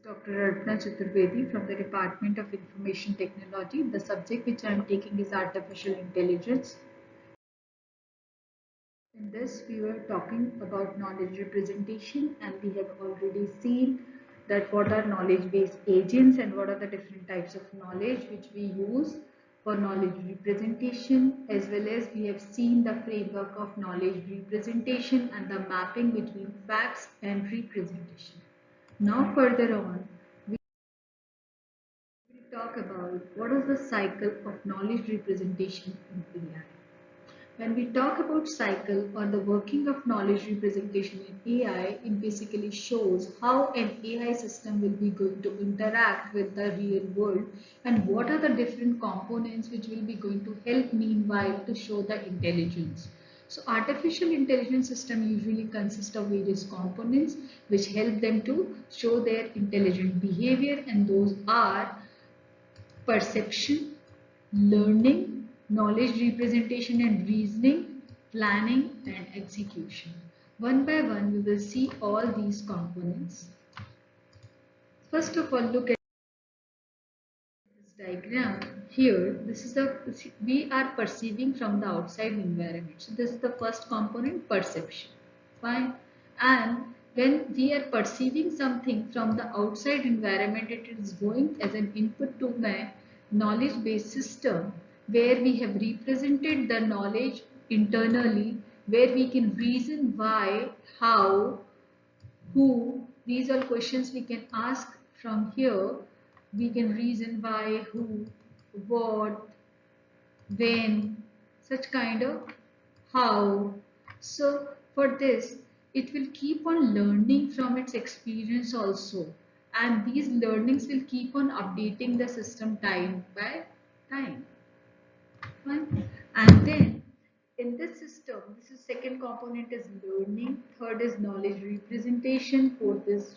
Dr. Arpana Chaturvedi from the Department of Information Technology. The subject which I am taking is Artificial Intelligence. In this, we were talking about knowledge representation, and we have already seen that what are knowledge-based agents and what are the different types of knowledge which we use for knowledge representation, as well as we have seen the framework of knowledge representation and the mapping between facts and representation. Now further on, we talk about what is the cycle of knowledge representation in AI. When we talk about cycle or the working of knowledge representation in AI, it basically shows how an AI system will be going to interact with the real world and what are the different components which will be going to help meanwhile to show the intelligence. So artificial intelligence system usually consists of various components which help them to show their intelligent behavior, and those are perception, learning, knowledge representation and reasoning, planning and execution. One by one, we will see all these components. First of all, look at this diagram. Here, this is we are perceiving from the outside environment. So this is the first component, perception. Fine. And when we are perceiving something from the outside environment, it is going as an input to my knowledge based system where we have represented the knowledge internally, where we can reason why, how, who. These are questions we can ask from here. We can reason why, who, what, when, such kind of how. So for this, it will keep on learning from its experience also, and these learnings will keep on updating the system time by time. Fine. And then in this system, this is second component is learning, third is knowledge representation, fourth is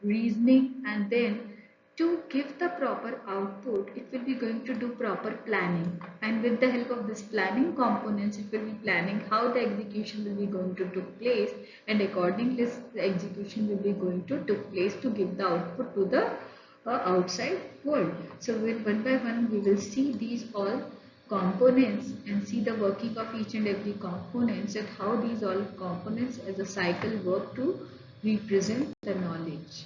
reasoning, and then to give the proper output, it will be going to do proper planning. And with the help of this planning components, it will be planning how the execution will be going to take place, and accordingly the execution will be going to take place to give the output to the outside world. So one by one, we will see these all components and see the working of each and every components and how these all components as a cycle work to represent the knowledge.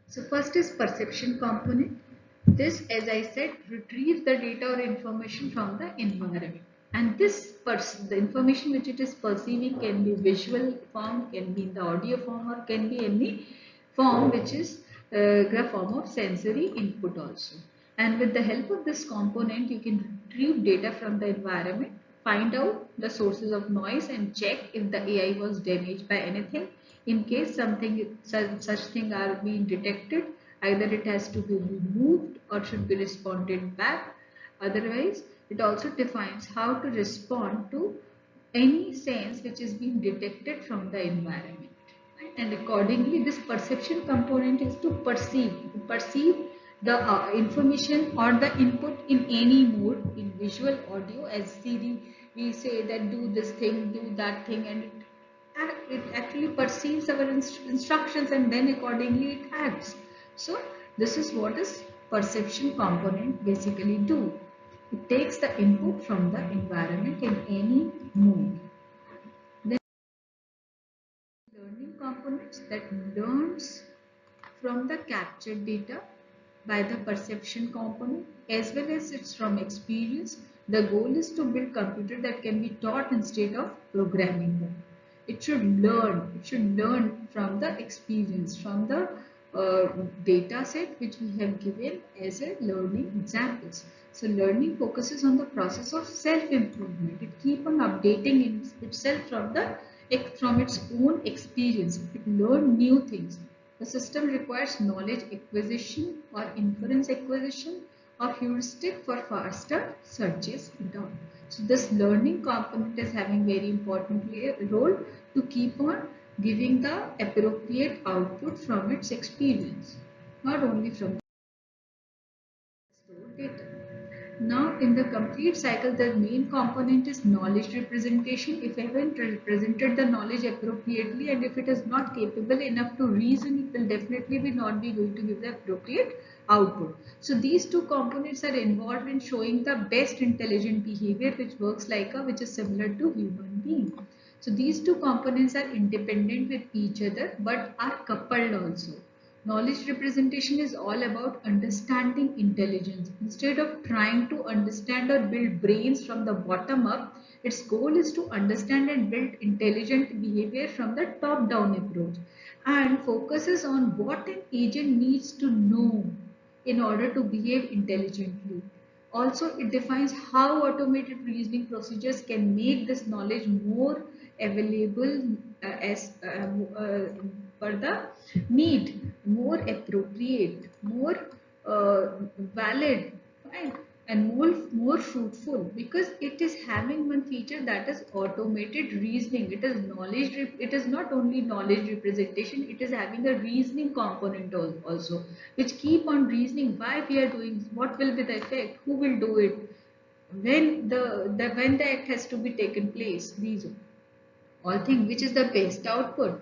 So first is perception component. This, as I said, retrieves the data or information from the environment. And this the information which it is perceiving can be visual form, can be in the audio form, or can be any form which is the form of sensory input also. And with the help of this component, you can retrieve data from the environment, find out the sources of noise and check if the AI was damaged by anything. In case something such thing are being detected, either it has to be removed or should be responded back. Otherwise, it also defines how to respond to any sense which is being detected from the environment. Right? And accordingly, this perception component is to perceive the information or the input in any mode, in visual, audio. As Siri, we say that do this thing, do that thing, and it actually perceives our instructions and then accordingly it acts. So this is what this perception component basically do. It takes the input from the environment in any mode. Then learning components that learns from the captured data by the perception component as well as it's from experience. The goal is to build computer that can be taught instead of programming them. It should learn from the experience, from the data set which we have given as a learning examples. So learning focuses on the process of self-improvement. It keeps on updating itself from its own experience. It learns new things. The system requires knowledge acquisition or inference acquisition or heuristic for faster searches and all. So this learning component is having very important role to keep on giving the appropriate output from its experience, not only from the stored data. Now, in the complete cycle, the main component is knowledge representation. If I haven't represented the knowledge appropriately, and if it is not capable enough to reason, it will definitely be not be going to give the appropriate output. So these two components are involved in showing the best intelligent behavior, which is similar to human being. So these two components are independent with each other but are coupled also. Knowledge representation is all about understanding intelligence. Instead of trying to understand or build brains from the bottom up, its goal is to understand and build intelligent behavior from the top down approach, and focuses on what an agent needs to know in order to behave intelligently. Also, it defines how automated reasoning procedures can make this knowledge more available as for the need, more appropriate, more valid, right? And more fruitful, because it is having one feature, that is automated reasoning. It is knowledge. It is not only knowledge representation. It is having a reasoning component also, which keep on reasoning why we are doing, what will be the effect, who will do it, when the act has to be taken place. These all things, which is the best output.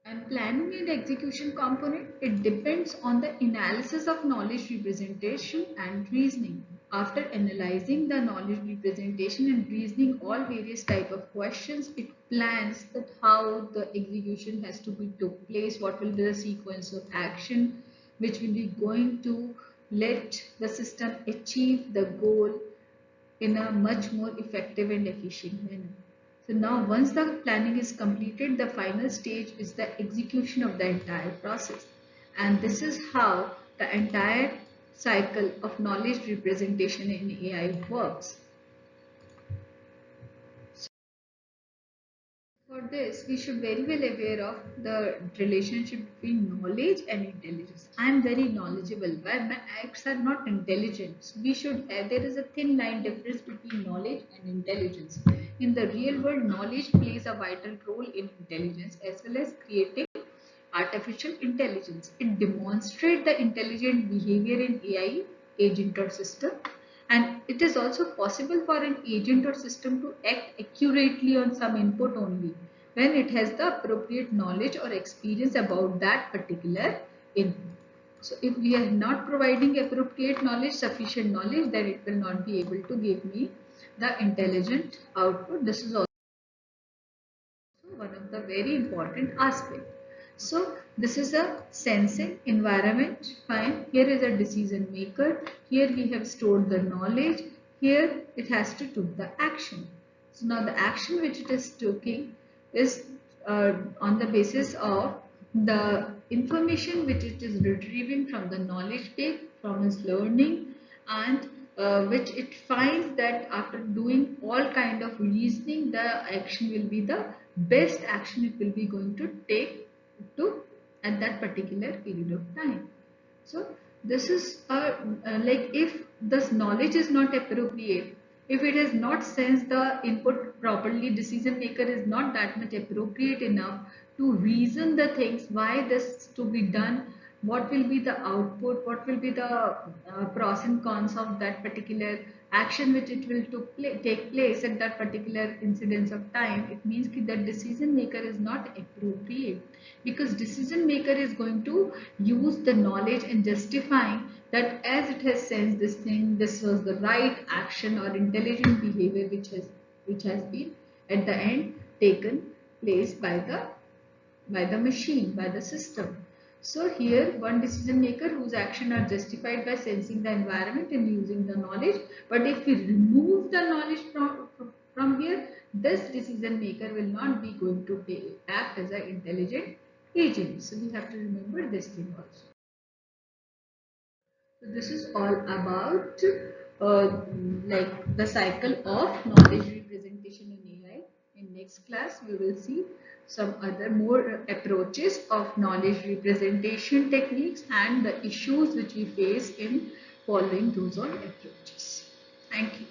And planning and execution component, it depends on the analysis of knowledge representation and reasoning. After analyzing the knowledge representation and reasoning all various type of questions, it plans that how the execution has to be took place, what will be the sequence of action which will be going to let the system achieve the goal in a much more effective and efficient manner. So now once the planning is completed, the final stage is the execution of the entire process. And this is how the entire cycle of knowledge representation in AI works. For this, we should very well aware of the relationship between knowledge and intelligence. I am very knowledgeable, but my acts are not intelligent. We should have, there is a thin line difference between knowledge and intelligence. In the real world, knowledge plays a vital role in intelligence as well as creating artificial intelligence. It demonstrates the intelligent behavior in AI agent or system, and it is also possible for an agent or system to act accurately on some input only when it has the appropriate knowledge or experience about that particular input. So if we are not providing appropriate knowledge, sufficient knowledge, then it will not be able to give me the intelligent output. This is also one of the very important aspect. So this is a sensing environment. Fine. Here is a decision maker. Here we have stored the knowledge. Here it has to take the action. So now the action which it is taking is on the basis of the information which it is retrieving from the knowledge base, from its learning, and which it finds that after doing all kind of reasoning, the action will be the best action it will be going to take to at that particular period of time. So this is like, if this knowledge is not appropriate, if it has not sensed the input properly, decision maker is not that much appropriate enough to reason the things, why this to be done, what will be the output, what will be the pros and cons of that particular action which it will take place at that particular incidence of time. It means that decision maker is not appropriate, because decision maker is going to use the knowledge and justifying that as it has sensed this thing, this was the right action or intelligent behavior which has been at the end taken place by the machine, by the system. So here one decision maker whose action are justified by sensing the environment and using the knowledge. But if we remove the knowledge from here, this decision maker will not be going to act as an intelligent agent. So we have to remember this thing also. So this is all about like the cycle of knowledge representation in AI. In next class, we will see some other more approaches of knowledge representation techniques and the issues which we face in following those all approaches. Thank you.